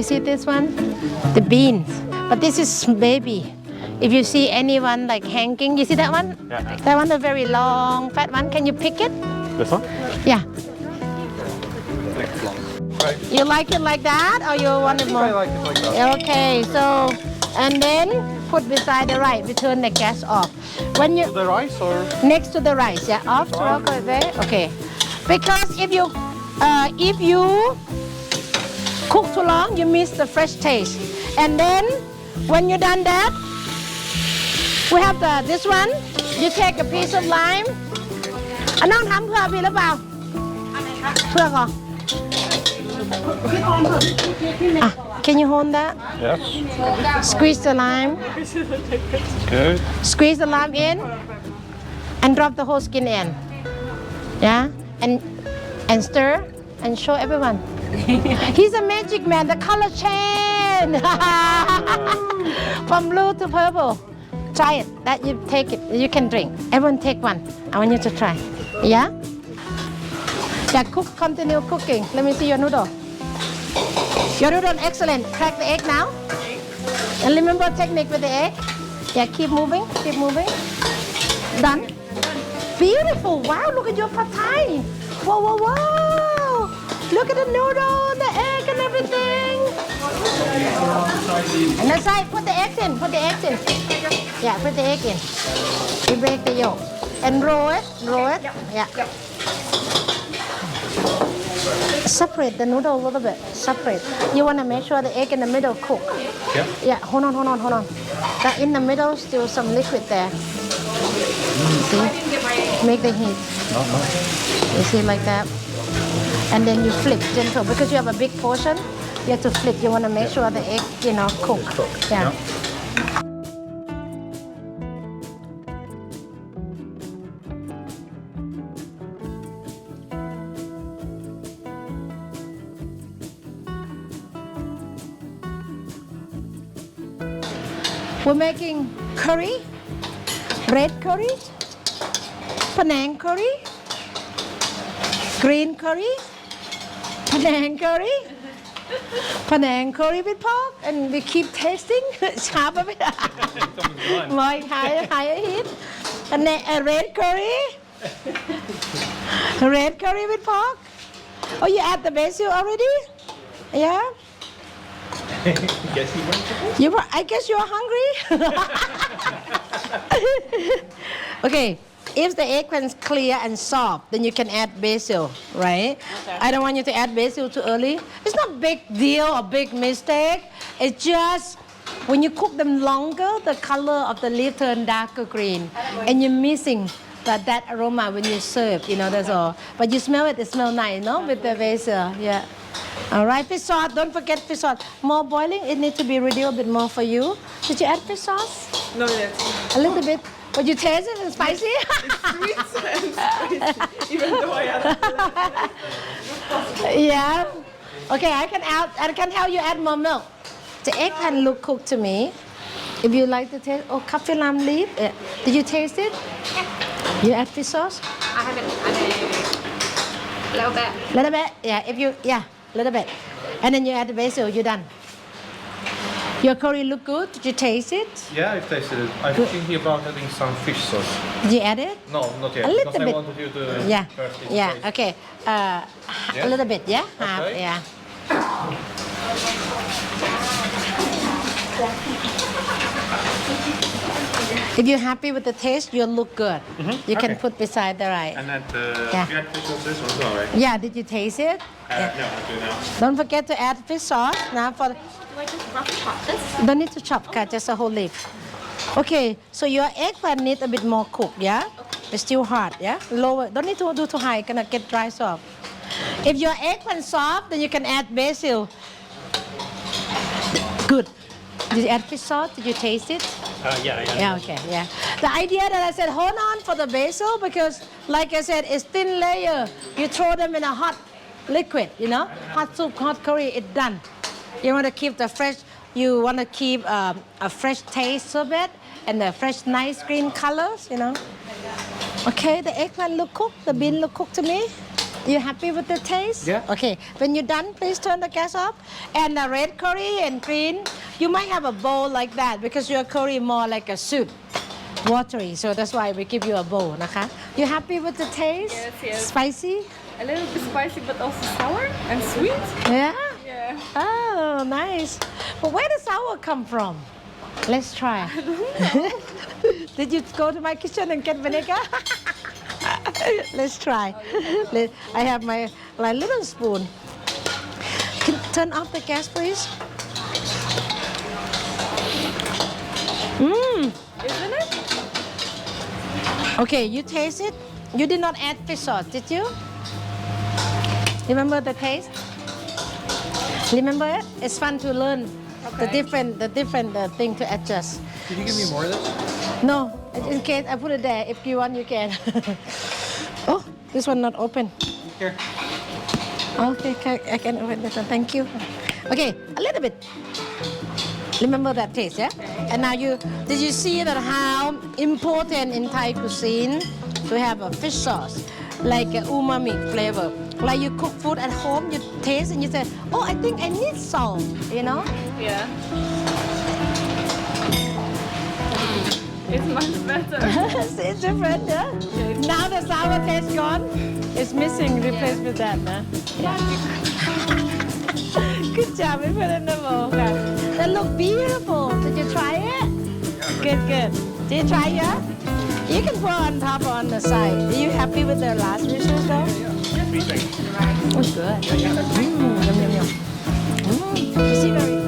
You see this one? The beans. But this is baby. If you see anyone like hanging, you see that one? Yeah. That one, a very long, fat one. Can you pick it? This one? Yeah. Right. You like it like that, or you want it more? I like it like that. Okay, so, and then put beside the rice. We turn the gas off. When you The rice or? next to the rice, yeah, off to rock it there. Okay, because if you cook too long, you miss the fresh taste. And then when you're done that, we have this one. You take a piece of lime. น้องทำเพื่อพี่หรือเปล่าเพื่อก่อน Can you hold that? Yes. Squeeze the lime. Good. Squeeze the lime in and drop the whole skin in. Yeah? And stir and show everyone. He's a magic man, the color change. From blue to purple. Try it. That you take it. You can drink. Everyone take one. I want you to try. Yeah? Yeah, cook, continue cooking. Let me see your noodle. Your noodle excellent. Crack the egg now. And remember technique with the egg. Yeah, keep moving, keep moving. Done. Beautiful. Wow, look at your pad thai. Whoa, whoa, whoa. Look at the noodle, the egg and everything. And the side, put the eggs in, put the eggs in. Yeah, put the egg in. You break the yolk. And roll it, roll it. Yeah. Separate the noodle a little bit. Separate. You want to make sure the egg in the middle cook. Yeah. Yeah. Hold on, hold on, hold on. That in the middle still some liquid there. See? Make the heat. You see like that. And then you flip gentle because you have a big portion. You have to flip. You want to make sure the egg, cook. Yeah. We're making curry, red curry, Penang curry, green curry, Penang curry, Penang curry with pork, and we keep tasting. Sharp a bit. More higher heat. And then a red curry, red curry with pork. Oh, you add the basil already? Yeah. I guess you're hungry. Okay, if the eggplant is clear and soft, then you can add basil, right? Okay. I don't want you to add basil too early. It's not a big deal or big mistake. It's just when you cook them longer, the color of the leaf turn darker green, and you're missing that aroma when you serve. That's all. But you smell it smells nice, no? With the basil, yeah. All right, fish sauce. Don't forget fish sauce. More boiling. It needs to be ready a bit more for you. Did you add fish sauce? No, yet. A little bit. But you taste it and spicy? It's sweet and spicy, even though I add Yeah. Okay, I can help you add more milk. The egg can look cooked to me. If you like to taste, kaffir lam leaf. Did you taste it? You add fish sauce? I haven't a little bit. Little bit, yeah. Little bit. And then you add the basil, you're done. Your curry look good. Did you taste it? Yeah, I've tasted it. I'm thinking about adding some fish sauce. Did you add it? No, not yet. A little because bit. I wanted you to Yeah. first taste Yeah. it. Okay. A little bit. Yeah. Half. Okay. Yeah. If you're happy with the taste, you'll look good. You can Okay. put beside the rice. And then Yeah. you add fish sauce this one as well, right? Yeah. Did you taste it? No, I do now. Don't forget to add fish sauce. Now for Do I just rough chop this? don't need to chop, just a whole leaf. Okay. So your eggplant needs a bit more cook. Yeah. It's still hard. Yeah. Lower. Don't need to do too high. Gonna get dry soft. If your eggplant soft, then you can add basil. Good. Did you add fish sauce? Did you taste it? Yeah. Yeah, okay, yeah. The idea that I said hold on for the basil because, like I said, it's thin layer. You throw them in a hot liquid, hot soup, hot curry, it's done. You want to keep the fresh, you want to keep a fresh taste of it and the fresh, nice green colors, Okay, the eggplant look cooked, the bean look cooked to me. You happy with the taste? Yeah. Okay. When you're done, please turn the gas off. And the red curry and green, you might have a bowl like that because your curry more like a soup, watery. So that's why we give you a bowl,นะคะ. You happy with the taste? Yes, yes. Spicy? A little bit spicy, but also sour and sweet. Yeah. Yeah. Oh, nice. But where does sour come from? Let's try. Did you go to my kitchen and get vinegar? Let's try. I have my little spoon. Can turn off the gas, please? Isn't it? Okay, you taste it. You did not add fish sauce, did you? Remember the taste? Remember it? It's fun to learn the different thing to adjust. Can you give me more of this? No, in case I put it there. If you want, you can. Oh, this one not open. Here. Okay, I can open this one. Thank you. Okay, a little bit. Remember that taste, yeah? And now did you see that how important in Thai cuisine to have a fish sauce, like a umami flavor. Like you cook food at home, you taste and you say, oh, I think I need salt, you know? Yeah. It's much better. It's different, yeah? Now the sour taste gone, it's missing, replaced with that, nah? Yeah. Good job, we put it in the bowl. That look beautiful. Did you try it? Good. Did you try it? Yeah? You can put on top or on the side. Are you happy with the last dishes though? What do you think? Oh, good. Yum. You see very